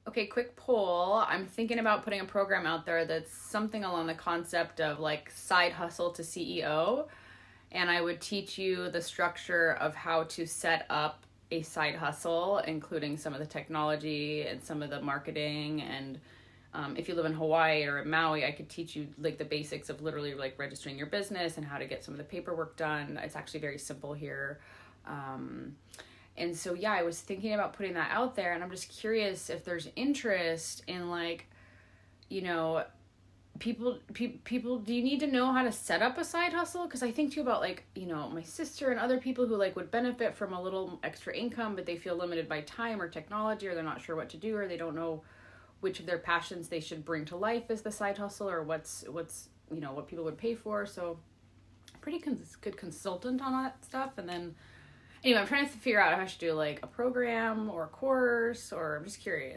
Okay, quick poll. I'm thinking about putting a program out there that's something along the concept of like side hustle to CEO. And I would teach you the structure of how to set up a side hustle, including some of the technology and some of the marketing. And if you live in Hawaii or in Maui, I could teach you like the basics of literally like registering your business and how to get some of the paperwork done. It's actually very simple here. Um, and so, yeah, I was thinking about putting that out there, and I'm just curious if there's interest in like, you know, people do you need to know how to set up a side hustle? Because I think too about like, my sister and other people who like would benefit from a little extra income, but they feel limited by time or technology, or they're not sure what to do, or they don't know which of their passions they should bring to life as the side hustle, or what's what people would pay for. So pretty good consultant on all that stuff. And then anyway, I'm trying to figure out if I should do like a program or a course, or I'm just curious.